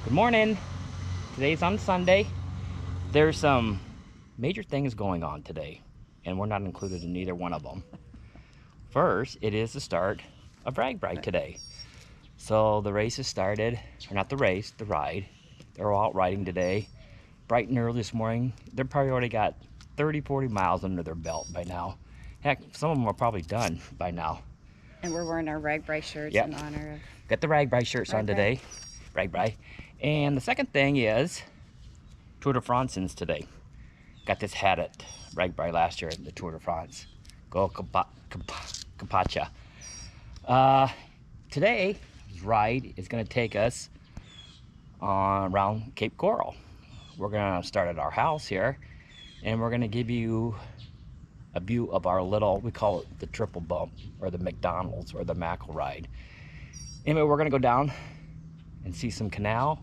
Good morning. Today's on Sunday. There's some major things going on today, and we're not included in either one of them. First, it is the start of RAGBRAI today. So the race has started, or not the race, the ride. They're all out riding today. Bright and early this morning. They're probably already got 30, 40 miles under their belt by now. Heck, some of them are probably done by now. And we're wearing our RAGBRAI shirts Yep. in honor of... Got the RAGBRAI shirts on today. RAGBRAI. And the second thing is Tour de France today. Got this hat at RAGBRAI last year at the Tour de France. Go Capacha. Today's ride is going to take us around Cape Coral. We're going to start at our house here, and we're going to give you a view of our little, we call it the triple bump, or the McDonald's, or the Mackerel ride. Anyway, we're going to go down and see some canal,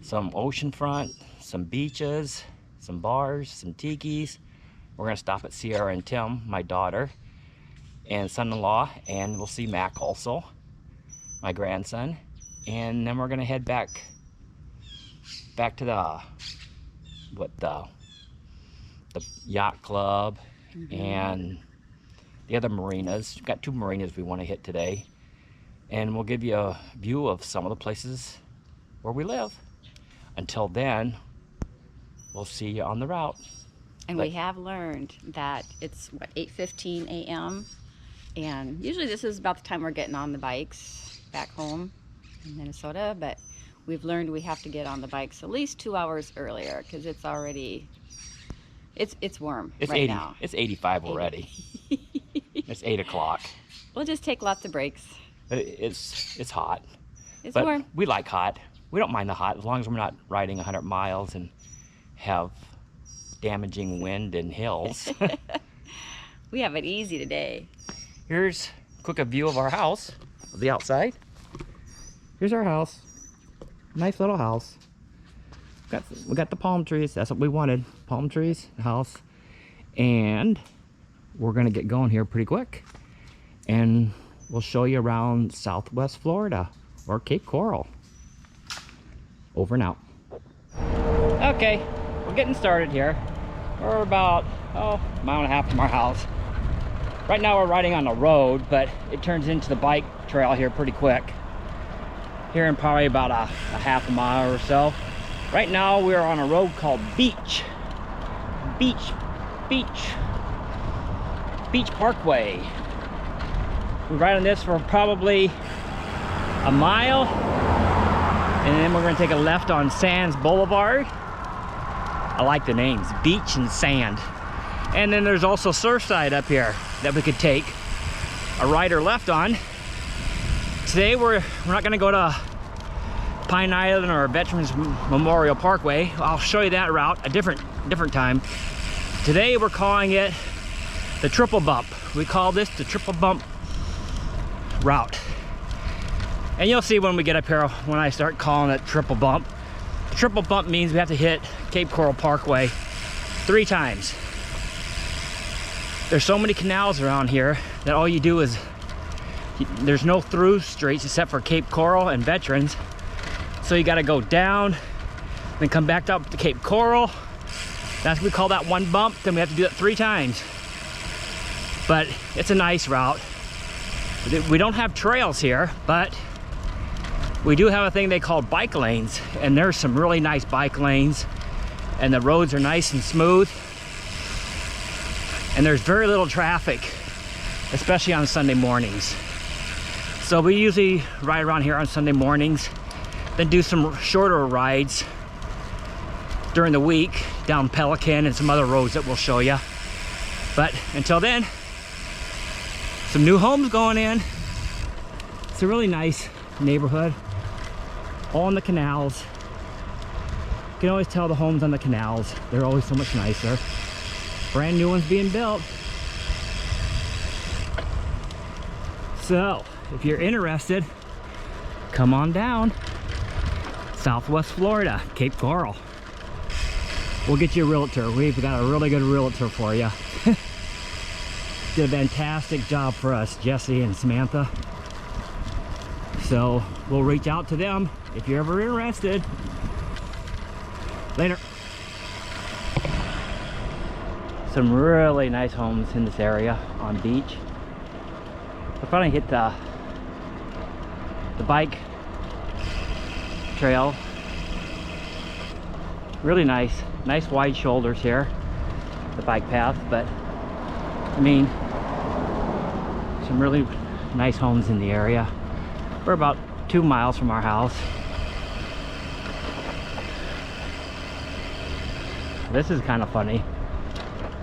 some oceanfront, some beaches, some bars, some tikis. We're going to stop at Sierra and Tim, my daughter and son-in-law, and we'll see Mac also, my grandson. And then we're going to head back to the yacht club and the other marinas. We've got two marinas we want to hit today, and we'll give you a view of some of the places where we live. Until then, we'll see you on the route. And we have learned that it's, what, 8:15 a.m. And usually this is about the time we're getting on the bikes back home in Minnesota, but we've learned we have to get on the bikes at least 2 hours earlier because it's already, it's warm right now. It's 85 already. It's 8 o'clock. We'll just take lots of breaks. But it's hot. It's but warm. We like hot. We don't mind the hot as long as we're not riding 100 miles and have damaging wind and hills. We have it easy today. Here's a quick view of our house, of the outside. Here's our house. Nice little house. We got the palm trees. That's what we wanted. Palm trees, the house. And we're gonna get going here pretty quick. And we'll show you around Southwest Florida or Cape Coral. Over and out. Okay, we're getting started here. We're about a mile and a half from our house. Right now we're riding on the road, but it turns into the bike trail here pretty quick. Here in probably about a half a mile or so. Right now we're on a road called Beach Parkway. We ride on this for probably a mile, and then we're going to take a left on Sands Boulevard. I like the names, beach and sand. And then there's also Surfside up here that we could take a right or left on. Today we're not going to go to Pine Island or Veterans Memorial Parkway. I'll show you that route a different time. Today we're calling it the Triple Bump. We call this the Triple Bump route. And you'll see when we get up here when I start calling it Triple Bump. Triple Bump means we have to hit Cape Coral Parkway 3 times. There's so many canals around here that all you do is, there's no through streets except for Cape Coral and Veterans. So you gotta go down, then come back up to Cape Coral. We call that one bump, then we have to do it 3 times. But it's a nice route. We don't have trails here, but we do have a thing they call bike lanes, and there's some really nice bike lanes, and the roads are nice and smooth, and there's very little traffic, especially on Sunday mornings. So we usually ride around here on Sunday mornings, then do some shorter rides during the week down Pelican and some other roads that we'll show you. But until then, some new homes going in. It's a really nice neighborhood, all on the canals. You can always tell the homes on the canals, they're always so much nicer. Brand new ones being built. So if you're interested, come on down. Southwest Florida, Cape Coral. We'll get you a realtor. We've got a really good realtor for you. Did a fantastic job for us, Jesse and Samantha. So we'll reach out to them if you're ever interested. Later. Some really nice homes in this area on beach. We're finally hit the bike trail. Really nice wide shoulders here, the bike path, but I mean, some really nice homes in the area. We're about 2 miles from our house. This is kind of funny.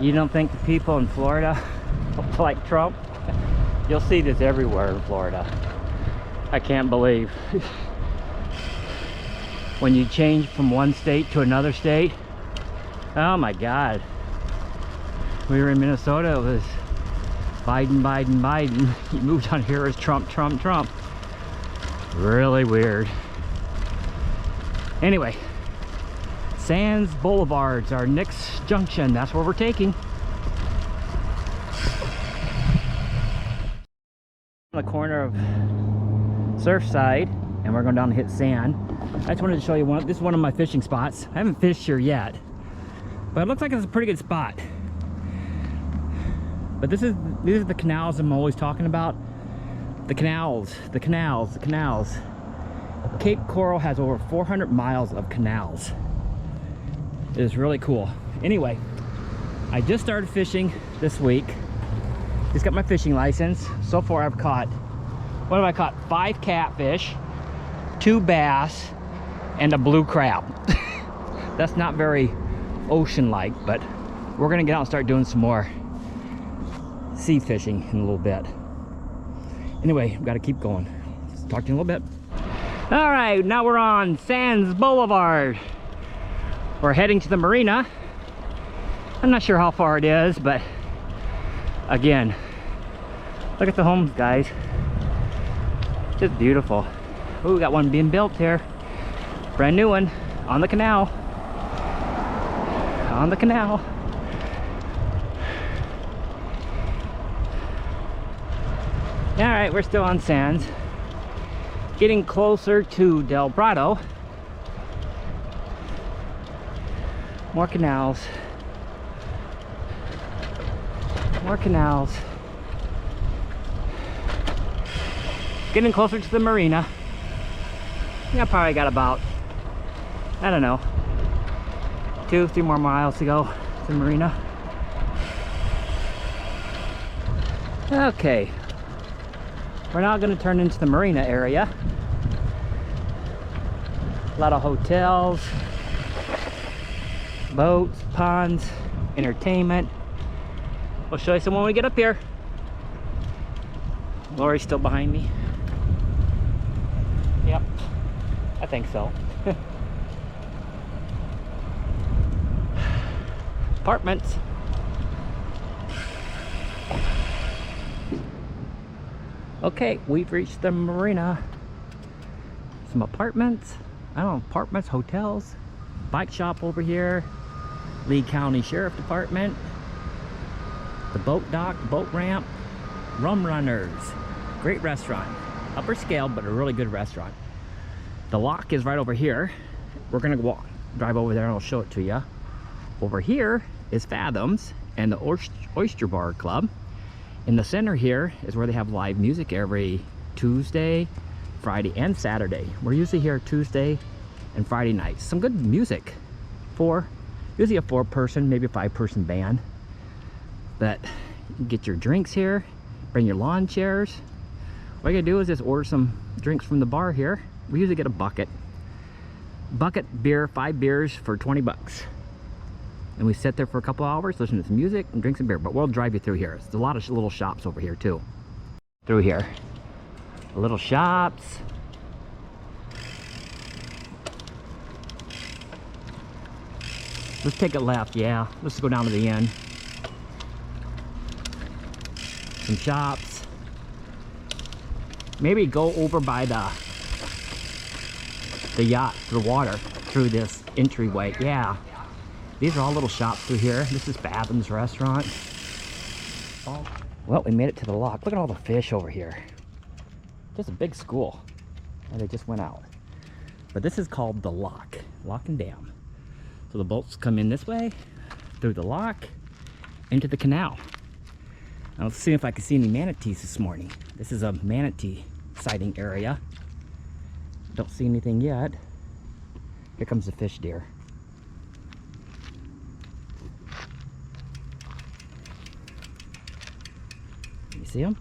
You don't think the people in Florida like Trump? You'll see this everywhere in Florida. I can't believe when you change from one state to another state. Oh my God. We were in Minnesota, it was Biden, Biden, Biden. You moved on here as Trump, Trump, Trump. Really weird. Anyway, Sands Boulevard's our next junction. That's where we're taking. On the corner of Surfside, and we're going down to hit sand. I just wanted to show you one. This is one of my fishing spots. I haven't fished here yet, but it looks like it's a pretty good spot. But these are the canals I'm always talking about. The canals, the canals, the canals. Cape Coral has over 400 miles of canals. It is really cool. Anyway, I just started fishing this week. Just got my fishing license. So far I've caught, what have I caught? 5 catfish, 2 bass, and a blue crab. That's not very ocean-like, but we're gonna get out and start doing some more sea fishing in a little bit. Anyway, we've got to keep going. Talk to you in a little bit. All right, now we're on Sands Boulevard. We're heading to the marina. I'm not sure how far it is, but again, look at the homes, guys. Just beautiful. Oh, we got one being built here. Brand new one on the canal. On the canal. All right, we're still on Sands. Getting closer to Del Prado. More canals. More canals. Getting closer to the marina. Yeah, probably got about, I don't know, 2-3 more miles to go to the marina. Okay. We're now going to turn into the marina area. A lot of hotels, boats, ponds, entertainment. We'll show you some when we get up here. Lori's still behind me. Yep, I think so. Apartments. Okay, we've reached the marina. Some apartments. I don't know, apartments, hotels, bike shop over here, Lee County Sheriff Department, the boat dock, boat ramp, Rum Runners, great restaurant, upper scale but a really good restaurant. The lock is right over here. We're gonna drive over there and I'll show it to you. Over here is Fathoms and the Oyster Bar Club. In the center here is where they have live music every Tuesday, Friday, and Saturday. We're usually here Tuesday and Friday nights. Some good music. Usually a 4-person, maybe a 5-person band. But you can get your drinks here, bring your lawn chairs. All you gotta do is just order some drinks from the bar here. We usually get a bucket beer, 5 beers for 20 bucks. And we sit there for a couple hours, listen to some music and drink some beer. But we'll drive you through here. There's a lot of little shops over here too. Through here. Little shops. Let's take a left, yeah. Let's go down to the end. Some shops. Maybe go over by the yacht, the water, through this entryway. Yeah. These are all little shops through here. This is Fathoms Restaurant. Oh, well, we made it to the lock. Look at all the fish over here. Just a big school. and they just went out. But this is called the lock and dam. So the boats come in this way, through the lock, into the canal. Now let's see if I can see any manatees this morning. This is a manatee sighting area. Don't see anything yet. Here comes the fish deer. You see them?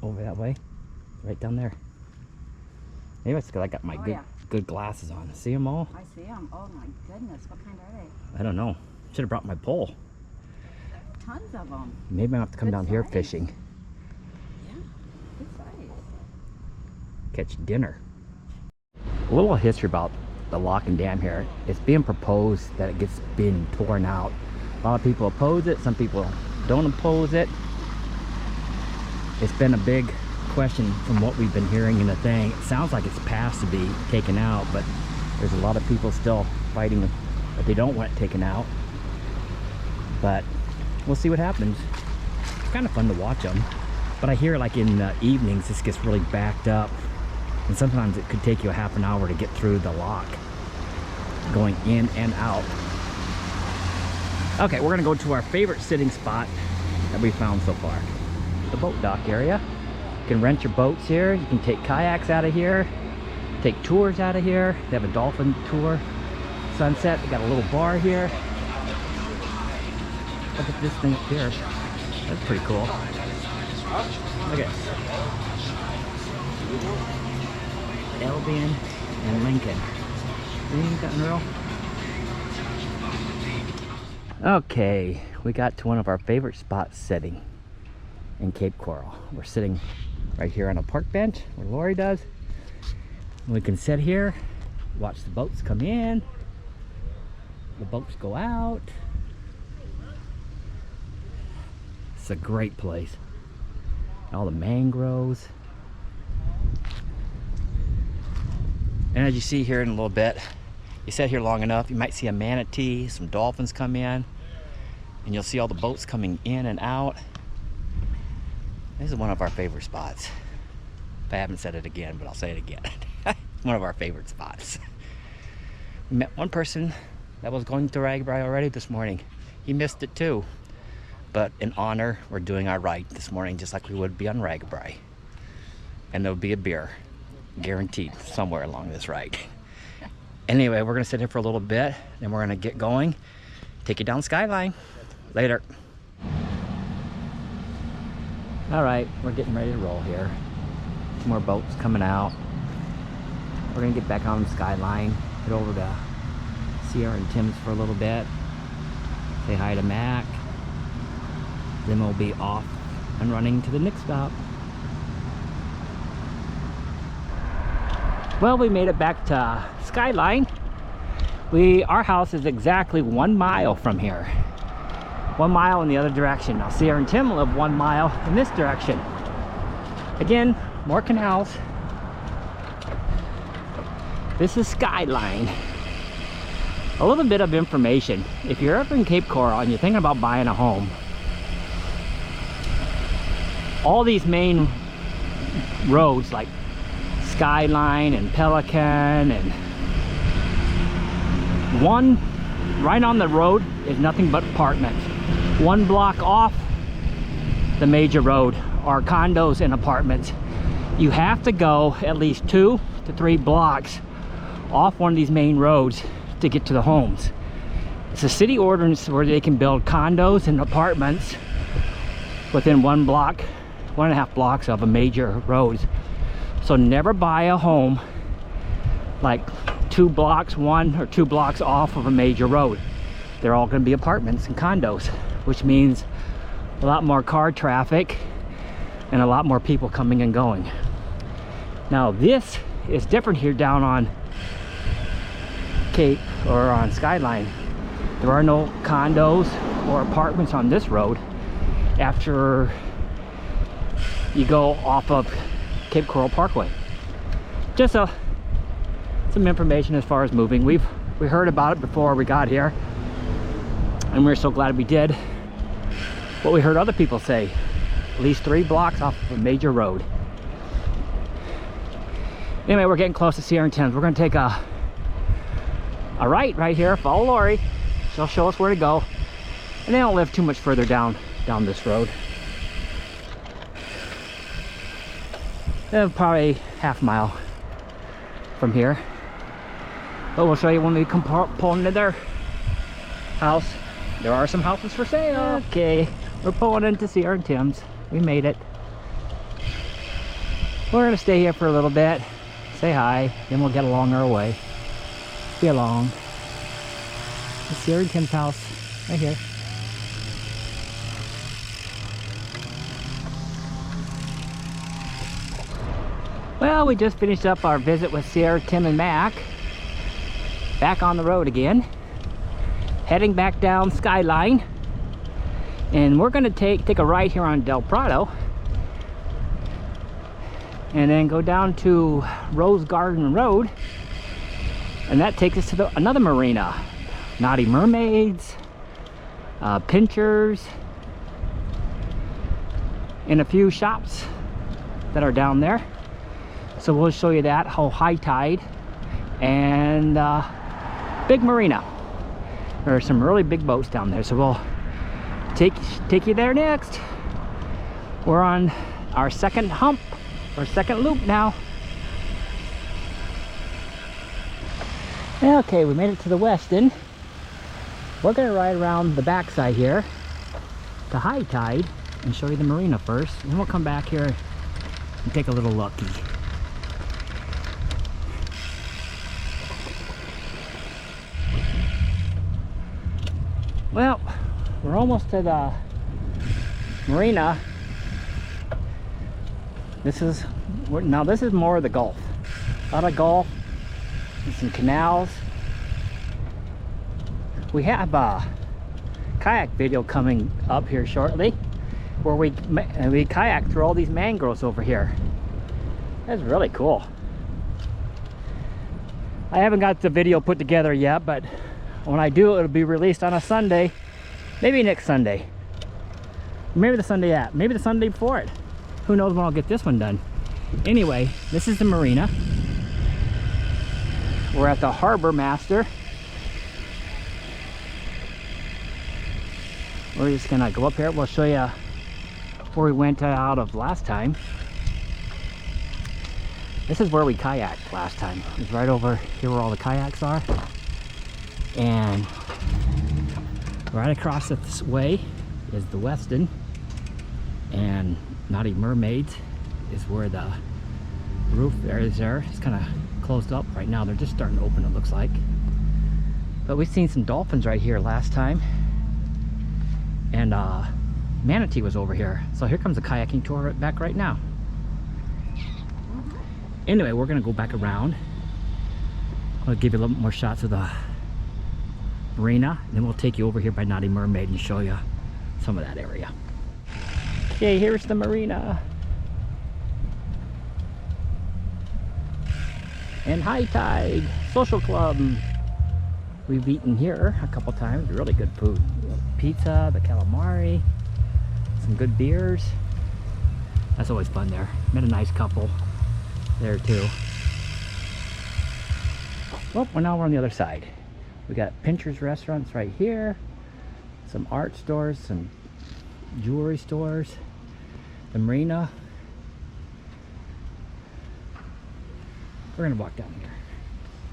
Over that way, right down there. Maybe it's because I got my good glasses on. See them all? I see them. Oh my goodness, what kind are they? I don't know. Should have brought my pole. Tons of them. Maybe I have to come down here fishing. Yeah, good size. Catch dinner. A little history about the lock and dam here. It's being proposed that it gets being torn out. A lot of people oppose it. Some people don't oppose it. It's been a big question from what we've been hearing in the thing. It sounds like it's passed to be taken out, but there's a lot of people still fighting that they don't want it taken out. But we'll see what happens. It's kind of fun to watch them. But I hear like in the evenings this gets really backed up, and sometimes it could take you a half an hour to get through the lock, going in and out. Okay, we're gonna go to our favorite sitting spot that we found so far. The boat dock area. You can rent your boats here. You can take kayaks out of here, take tours out of here. They have a dolphin tour. Sunset, they got a little bar here. Look at this thing up here. That's pretty cool. Look at it. Albion and Lincoln. Ain't that real? Okay, we got to one of our favorite spots sitting in Cape Coral. We're sitting right here on a park bench where Lori does. We can sit here, watch the boats come in, the boats go out. It's a great place. All the mangroves. And as you see here in a little bit, you sit here long enough, you might see a manatee, some dolphins come in, and you'll see all the boats coming in and out. This is one of our favorite spots. If I haven't said it again, but I'll say it again. One of our favorite spots. We met one person that was going to Raggabri already this morning. He missed it too. But in honor, we're doing our right this morning, just like we would be on Raggabri. And there'll be a beer, guaranteed, somewhere along this ride. Anyway, we're gonna sit here for a little bit, then we're gonna get going, take you down Skyline. Later. All right, we're getting ready to roll here. Some more boats coming out. We're gonna get back on Skyline, head over to Sierra and Tim's for a little bit, say hi to Mac. Then we'll be off and running to the next stop. Well, we made it back to Skyline. Our house is exactly 1 mile from here. 1 mile in the other direction. Now Sierra and Tim live 1 mile in this direction. Again, more canals. This is Skyline. A little bit of information. If you're ever in Cape Coral and you're thinking about buying a home, all these main roads like Skyline and Pelican, and one right on the road is nothing but apartments. 1 block off the major road are condos and apartments. You have to go at least 2 to 3 blocks off one of these main roads to get to the homes. It's a city ordinance where they can build condos and apartments within 1 block, 1.5 blocks of a major road. So never buy a home like 2 blocks, 1 or 2 blocks off of a major road. They're all going to be apartments and condos, which means a lot more car traffic and a lot more people coming and going. Now this is different here down on Cape or on Skyline. There are no condos or apartments on this road after you go off of Cape Coral Parkway. Just some information as far as moving. We heard about it before we got here, and we're so glad we did. What we heard other people say, at least 3 blocks off of a major road. Anyway, we're getting close to Sierra and Thames. We're gonna take a right here, follow Lori. She'll show us where to go. And they don't live too much further down this road. Probably half mile from here. But we'll show you when we come pulling into their house. There are some houses for sale. Okay, we're pulling into Sierra and Thames. We made it. We're gonna stay here for a little bit, say hi, then we'll get along our way. Be along. The Sierra and Thames house, right here. Well, we just finished up our visit with Sierra, Tim, and Mac. Back on the road again. Heading back down Skyline. And we're gonna take a right here on Del Prado. And then go down to Rose Garden Road. And that takes us to another marina. Naughty Mermaids, Pinchers, and a few shops that are down there. So we'll show you that, whole high tide and big marina. There are some really big boats down there, so we'll take you there next. We're on our second hump, our second loop now. Okay, we made it to the Westin. We're gonna ride around the backside here to high tide and show you the marina first, and then we'll come back here and take a little looky. Well, we're almost to the marina. This is more of the Gulf. A lot of Gulf and some canals. We have a kayak video coming up here shortly where we kayak through all these mangroves over here. That's really cool. I haven't got the video put together yet, but when I do, it'll be released on a Sunday, maybe next Sunday, maybe the Sunday after, maybe the Sunday before it. Who knows when I'll get this one done. Anyway, this is the marina. We're at the Harbor Master. We're just gonna go up here. We'll show you where we went out of last time. This is where we kayaked last time. It's right over here where all the kayaks are. And right across this way is the Westin, and Naughty Mermaids is where the roof there is there. It's kind of closed up right now. They're just starting to open, it looks like. But we've seen some dolphins right here last time, and manatee was over here. So here comes a kayaking tour back right now. Anyway, we're gonna go back around. I'll give you a little more shots of the marina, and then we'll take you over here by Naughty Mermaid and show you some of that area. Okay, here's the marina. And high tide social club. We've eaten here a couple times. Really good food. Pizza, the calamari, some good beers. That's always fun there. Met a nice couple there too. Well, now we're on the other side. We got Pinchers restaurants right here, some art stores, some jewelry stores, the marina. We're gonna walk down here.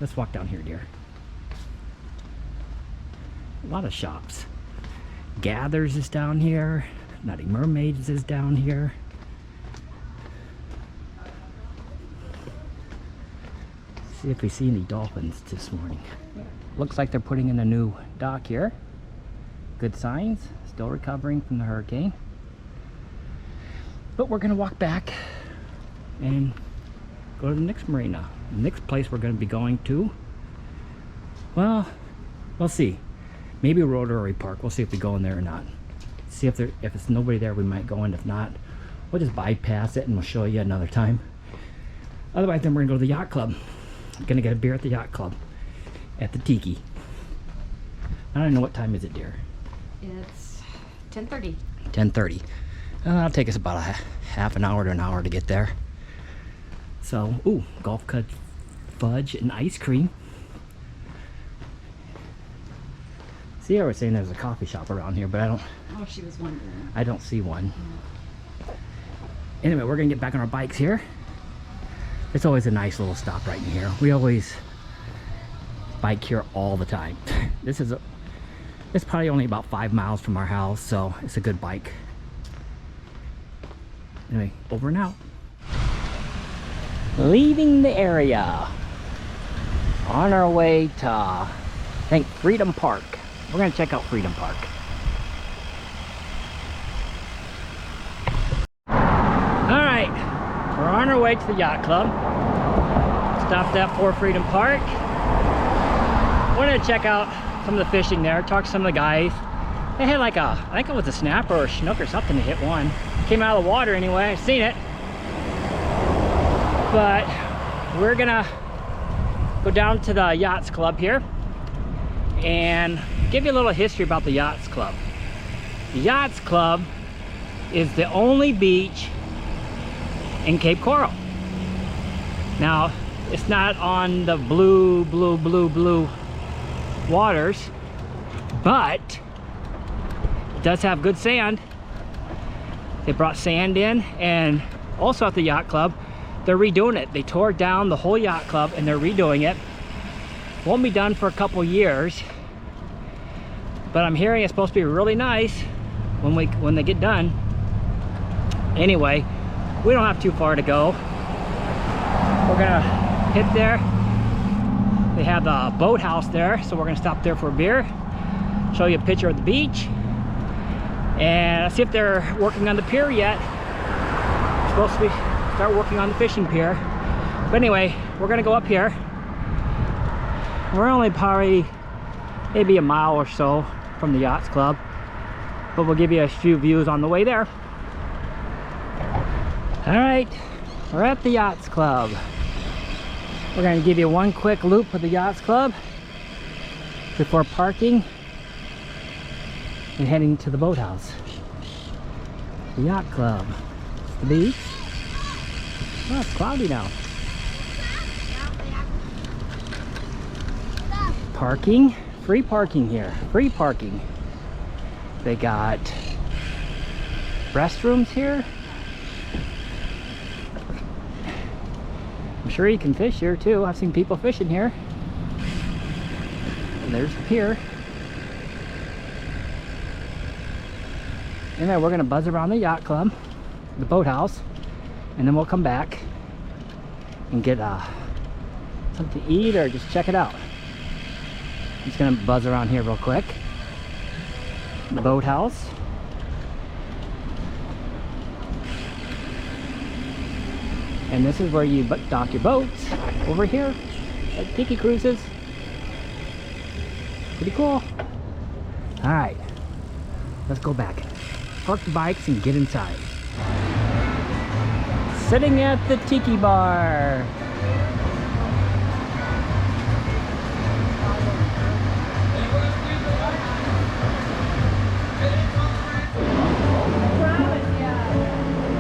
Let's walk down here, dear. A lot of shops. Gathers is down here. Naughty Mermaids is down here. See if we see any dolphins this morning. Looks like they're putting in a new dock here. Good signs. Still recovering from the hurricane. But we're gonna walk back and go to the next marina. The next place we're gonna be going to, well, we'll see. Maybe Rotary Park. We'll see if we go in there or not. See if it's nobody there, we might go in. If not, we'll just bypass it and we'll show you another time. Otherwise, then we're gonna go to the yacht club. I'm gonna get a beer at the yacht club at the Tiki. I don't know, what time is it, dear? It's 10:30. 10:30. That'll take us about a half an hour to an hour to get there. So, ooh, golf cut fudge and ice cream. See, I was saying there's a coffee shop around here, but Oh, she was wondering. I don't see one. Anyway, we're gonna get back on our bikes here. It's always a nice little stop right in here. We always bike here all the time. It's probably only about 5 miles from our house, so it's a good bike. Anyway, over and out. Leaving the area. On our way to, I think, Freedom Park. We're gonna check out Freedom Park. All right, we're on our way to the yacht club. Stopped at Fort Freedom Park. Wanted to check out some of the fishing there, talk to some of the guys. They had like I think it was a snapper or a snook or something to hit one. Came out of the water anyway, I've seen it. But we're gonna go down to the Yachts Club here and give you a little history about the Yachts Club. The Yachts Club is the only beach in Cape Coral. Now, it's not on the blue waters, but it does have good sand. They brought sand in, and also at the Yacht Club, they're redoing it. They tore down the whole Yacht Club and they're redoing it. Won't be done for a couple years, but I'm hearing it's supposed to be really nice when they get done. Anyway, we don't have too far to go. We're gonna hit there. They have the boathouse there, so we're gonna stop there for a beer, show you a picture of the beach, and see if they're working on the pier yet. Supposed to be start working on the fishing pier. But anyway, we're gonna go up here. We're only probably maybe a mile or so from the Yachts Club, but we'll give you a few views on the way there. All right, we're at the Yachts Club. We're gonna give you one quick loop of the Yachts Club before parking and heading to the boathouse. The Yacht Club. The beach. Oh, it's cloudy now. Parking. Free parking here. Free parking. They got restrooms here. I'm sure you can fish here too. I've seen people fishing here. And there's the pier. And then we're gonna buzz around the Yacht Club, the boathouse, and then we'll come back and get something to eat or just check it out. I'm just gonna buzz around here real quick. The boathouse. And this is where you dock your boats, over here at Tiki Cruises. Pretty cool. All right, let's go back. Park the bikes and get inside. Sitting at the Tiki Bar.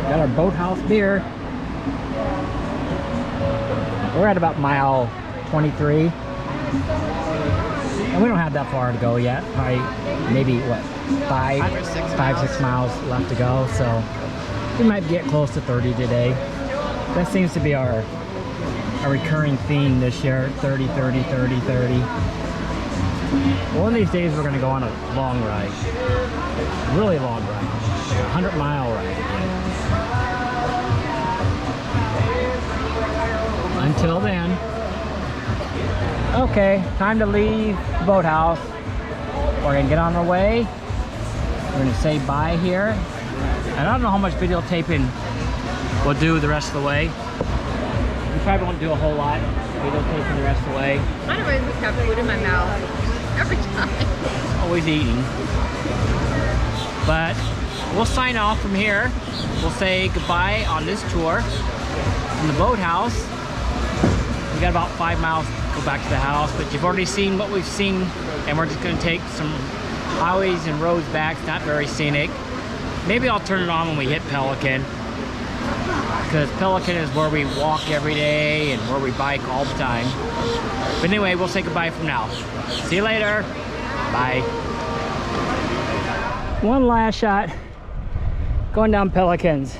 Got our boathouse beer. We're at about mile 23. And we don't have that far to go yet. Probably maybe what, 5-6 miles left to go. So we might get close to 30 today. That seems to be our recurring theme this year. 30, 30, 30, 30. One of these days we're gonna go on a long ride. Really long ride. Like a 100-mile ride again. Until then, okay, time to leave the boathouse. We're gonna get on our way. We're gonna say bye here. And I don't know how much videotaping we'll do the rest of the way. We probably won't do a whole lot videotaping the rest of the way. I always have food in my mouth every time. Always eating. But we'll sign off from here. We'll say goodbye on this tour from the boathouse. We got about 5 miles to go back to the house, but you've already seen what we've seen, and we're just gonna take some highways and roads back. It's not very scenic. Maybe I'll turn it on when we hit Pelican. because Pelican is where we walk every day and where we bike all the time. But anyway, we'll say goodbye from now. See you later. Bye. One last shot going down Pelicans.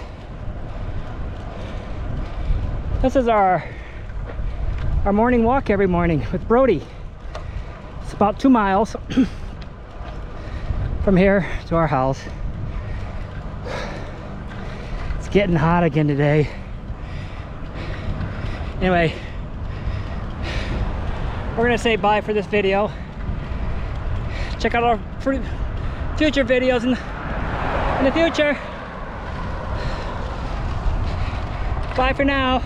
This is our morning walk every morning with Brody. It's about 2 miles from here to our house. It's getting hot again today. Anyway, we're gonna say bye for this video. Check out our future videos in the future. Bye for now.